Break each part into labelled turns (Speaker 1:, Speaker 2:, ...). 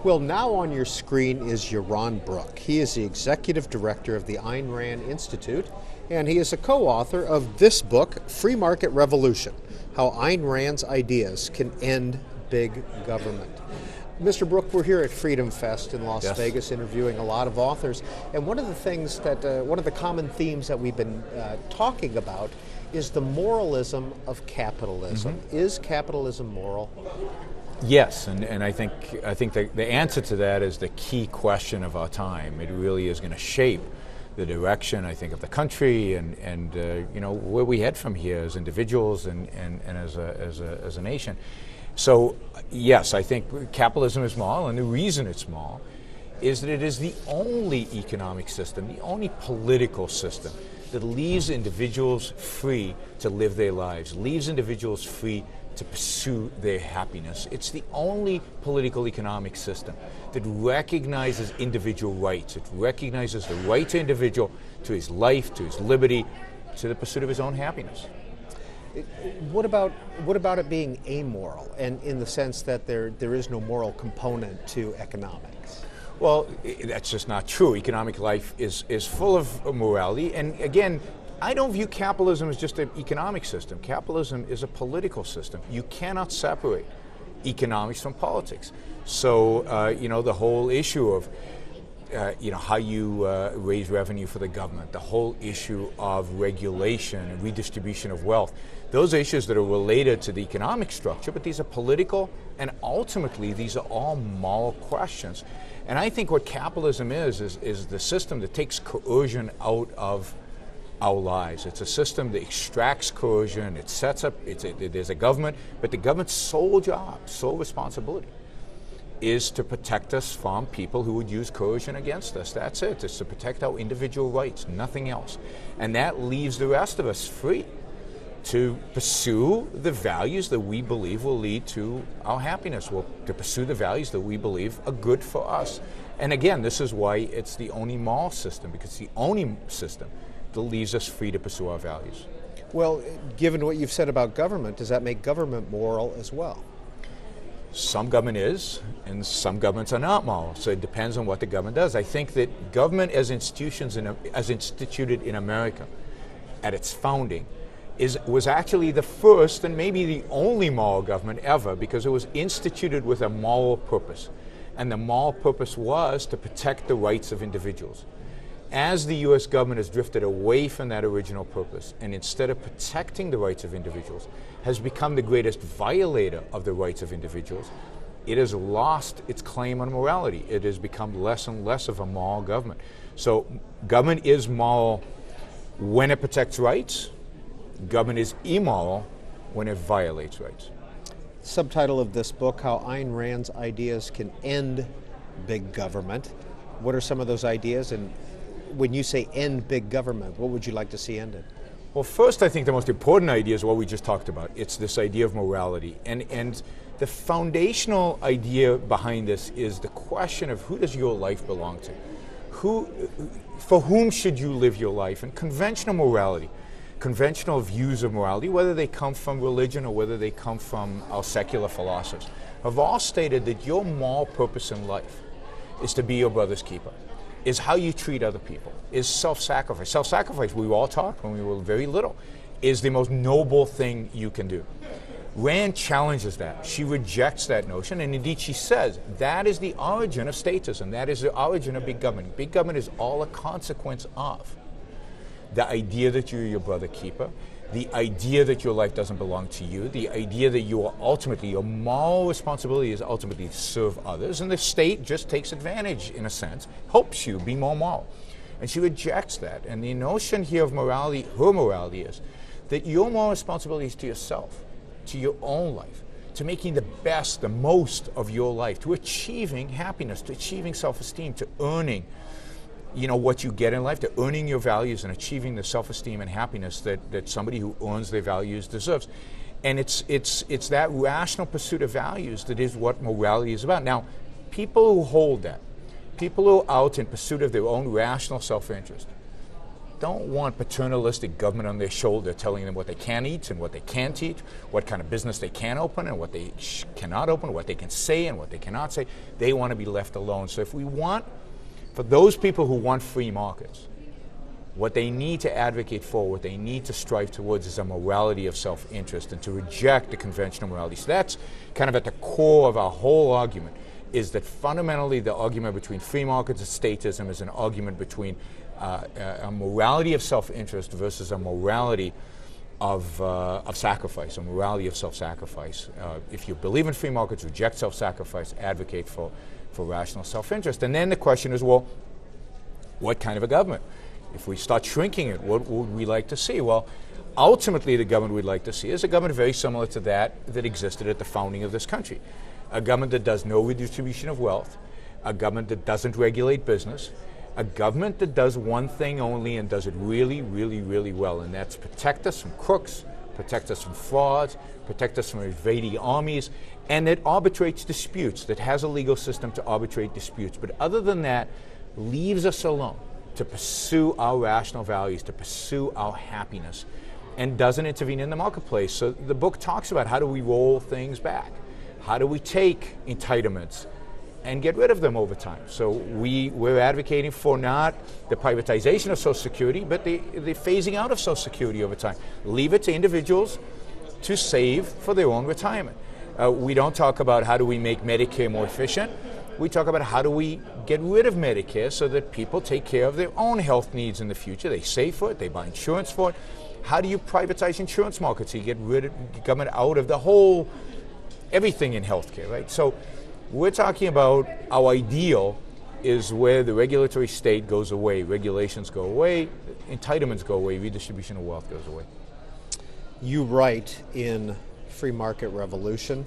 Speaker 1: Well, now on your screen is Yaron Brook. He is the executive director of the Ayn Rand Institute, and he is a co-author of this book, Free Market Revolution: How Ayn Rand's Ideas Can End Big Government. Mr. Brook, we're here at FreedomFest in Las Vegas interviewing a lot of authors, and one of the things that, one of the common themes that we've been talking about is the moralism of capitalism. Is capitalism moral?
Speaker 2: Yes, and I think the answer to that is the key question of our time. It really is going to shape the direction, I think, of the country and you know, where we head from here as individuals and as a nation. So yes, I think capitalism is moral, and the reason it's moral is that it is the only economic system, the only political system that leaves individuals free to live their lives, leaves individuals free to pursue their happiness. It's the only political economic system that recognizes individual rights. It recognizes the right to individual, to his life, to his liberty, to the pursuit of his own happiness.
Speaker 1: What about it being amoral, and in the sense that there is no moral component to economics?
Speaker 2: Well, that's just not true. Economic life is full of morality, and again, I don't view capitalism as just an economic system. Capitalism is a political system. You cannot separate economics from politics. So, you know, the whole issue of you know, how you raise revenue for the government, the whole issue of regulation and redistribution of wealth, those are issues that are related to the economic structure, but these are political, and ultimately these are all moral questions. And I think what capitalism is the system that takes coercion out of our lives. It's a system that extracts coercion, it sets up, there's a government, but the government's sole job, sole responsibility is to protect us from people who would use coercion against us. That's it. It's to protect our individual rights, nothing else. And that leaves the rest of us free to pursue the values that we believe will lead to our happiness, to pursue the values that we believe are good for us. And again, this is why it's the only moral system, because it's the only system that leaves us free to pursue our values.
Speaker 1: Well, given what you've said about government, does that make government moral as well?
Speaker 2: Some government is, and some governments are not moral. So it depends on what the government does. I think that government as institutions, as instituted in America at its founding, was actually the first and maybe the only moral government ever, because it was instituted with a moral purpose. And the moral purpose was to protect the rights of individuals. As the U.S. government has drifted away from that original purpose, and instead of protecting the rights of individuals, has become the greatest violator of the rights of individuals, it has lost its claim on morality. It has become less and less of a moral government. So government is moral when it protects rights. Government is immoral when it violates rights.
Speaker 1: Subtitle of this book, How Ayn Rand's Ideas Can End Big Government. What are some of those ideas, and when you say end big government, what would you like to see ended?
Speaker 2: Well, first, I think the most important idea is what we just talked about. It's this idea of morality. And the foundational idea behind this is the question of who does your life belong to? For whom should you live your life? And conventional morality, conventional views of morality, whether they come from religion or whether they come from our secular philosophers, have all stated that your moral purpose in life is to be your brother's keeper, is how you treat other people, is self-sacrifice. Self-sacrifice, we all taught when we were very little, is the most noble thing you can do. Rand challenges that. She rejects that notion, and indeed she says that is the origin of statism, that is the origin of big government. Big government is all a consequence of the idea that you're your brother keeper, the idea that your life doesn't belong to you, the idea that you are ultimately, your moral responsibility is ultimately to serve others, and the state just takes advantage, in a sense, helps you be more moral. And she rejects that. And the notion here of morality, her morality, is that your moral responsibility is to yourself, to your own life, to making the best, the most of your life, to achieving happiness, to achieving self-esteem, to earning, you know, what you get in life, to earning your values and achieving the self-esteem and happiness that somebody who earns their values deserves. And it's that rational pursuit of values that is what morality is about. Now, people who hold that, people who are out in pursuit of their own rational self-interest, don't want paternalistic government on their shoulder telling them what they can eat and what they can't eat, what kind of business they can open and what they cannot open, what they can say and what they cannot say. They want to be left alone. So if we want, for those people who want free markets, what they need to advocate for, what they need to strive towards is a morality of self-interest and to reject the conventional morality. So that's kind of at the core of our whole argument, is that fundamentally the argument between free markets and statism is an argument between a morality of self-interest versus a morality of sacrifice, a morality of self-sacrifice. If you believe in free markets, reject self-sacrifice, advocate for rational self-interest. And then the question is, well, what kind of a government? If we start shrinking it, what would we like to see? Well, ultimately the government we'd like to see is a government very similar to that existed at the founding of this country. A government that does no redistribution of wealth, a government that doesn't regulate business, a government that does one thing only and does it really, really, really well, and that's protect us from crooks, protect us from frauds, protect us from invading armies, and that arbitrates disputes, that has a legal system to arbitrate disputes. But other than that, leaves us alone to pursue our rational values, to pursue our happiness, and doesn't intervene in the marketplace. So the book talks about how do we roll things back? How do we take entitlements and get rid of them over time? So we're advocating for not the privatization of Social Security, but the phasing out of Social Security over time. Leave it to individuals to save for their own retirement. We don't talk about how do we make Medicare more efficient. We talk about how do we get rid of Medicare so that people take care of their own health needs in the future. They save for it, they buy insurance for it. How do you privatize insurance markets so you get rid of government out of the whole, everything in healthcare, right? So we're talking about our ideal is where the regulatory state goes away, regulations go away, entitlements go away, redistribution of wealth goes away.
Speaker 1: You write in Free Market Revolution,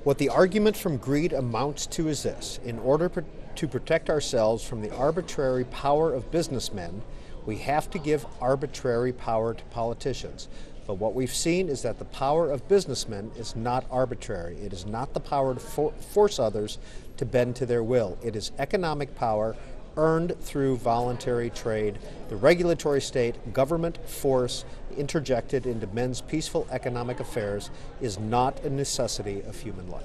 Speaker 1: what the argument from greed amounts to is this: in order to protect ourselves from the arbitrary power of businessmen, we have to give arbitrary power to politicians. But what we've seen is that the power of businessmen is not arbitrary. It is not the power to force others to bend to their will. It is economic power earned through voluntary trade. The regulatory state, government force interjected into men's peaceful economic affairs is not a necessity of human life.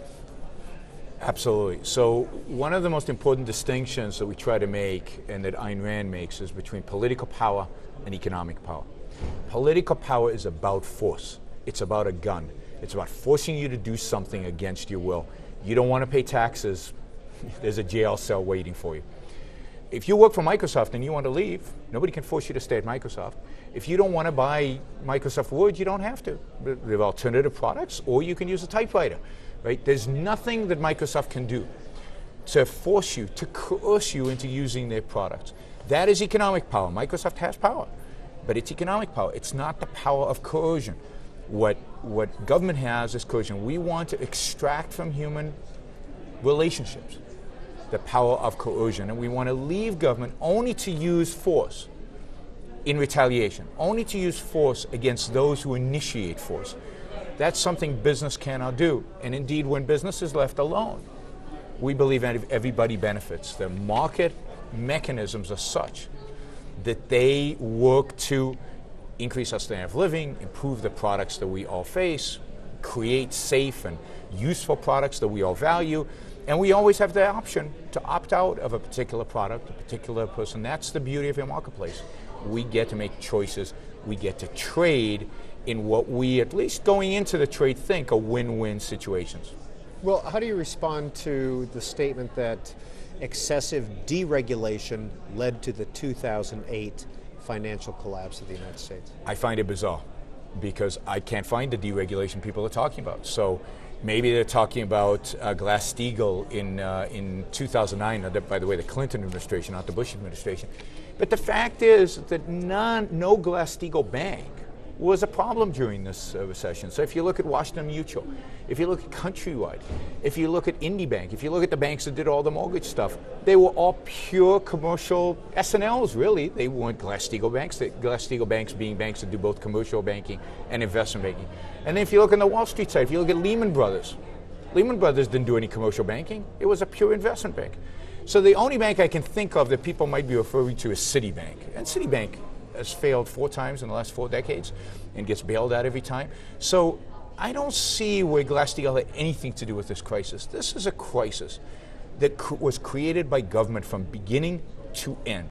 Speaker 2: Absolutely. So one of the most important distinctions that we try to make and that Ayn Rand makes is between political power and economic power. Political power is about force. It's about a gun. It's about forcing you to do something against your will. You don't want to pay taxes, there's a jail cell waiting for you. If you work for Microsoft and you want to leave, nobody can force you to stay at Microsoft. If you don't want to buy Microsoft Word, you don't have to. There are alternative products, or you can use a typewriter, right? There's nothing that Microsoft can do to force you, to coerce you into using their products. That is economic power. Microsoft has power, but it's economic power. It's not the power of coercion. What government has is coercion. We want to extract from human relationships the power of coercion, and we want to leave government only to use force in retaliation, only to use force against those who initiate force. That's something business cannot do. And indeed, when business is left alone, we believe everybody benefits. The market mechanisms are such that they work to increase our standard of living, improve the products that we all face, create safe and useful products that we all value, and we always have the option to opt out of a particular product, a particular person. That's the beauty of a marketplace. We get to make choices. We get to trade in what we, at least going into the trade, think are win-win situations.
Speaker 1: Well, how do you respond to the statement that excessive deregulation led to the 2008 financial collapse of the United States?
Speaker 2: I find it bizarre because I can't find the deregulation people are talking about. So maybe they're talking about Glass-Steagall in 2009, by the way, the Clinton administration, not the Bush administration. But the fact is that no Glass-Steagall bank was a problem during this recession. So if you look at Washington Mutual, if you look at Countrywide, if you look at IndyBank, if you look at the banks that did all the mortgage stuff, they were all pure commercial S&Ls, really. They weren't Glass-Steagall banks. Glass-Steagall banks being banks that do both commercial banking and investment banking. And then if you look on the Wall Street side, if you look at Lehman Brothers didn't do any commercial banking. It was a pure investment bank. So the only bank I can think of that people might be referring to is Citibank. And Citibank, has failed 4 times in the last 4 decades and gets bailed out every time. So I don't see where Glass-Steagall had anything to do with this crisis. This is a crisis that was created by government from beginning to end.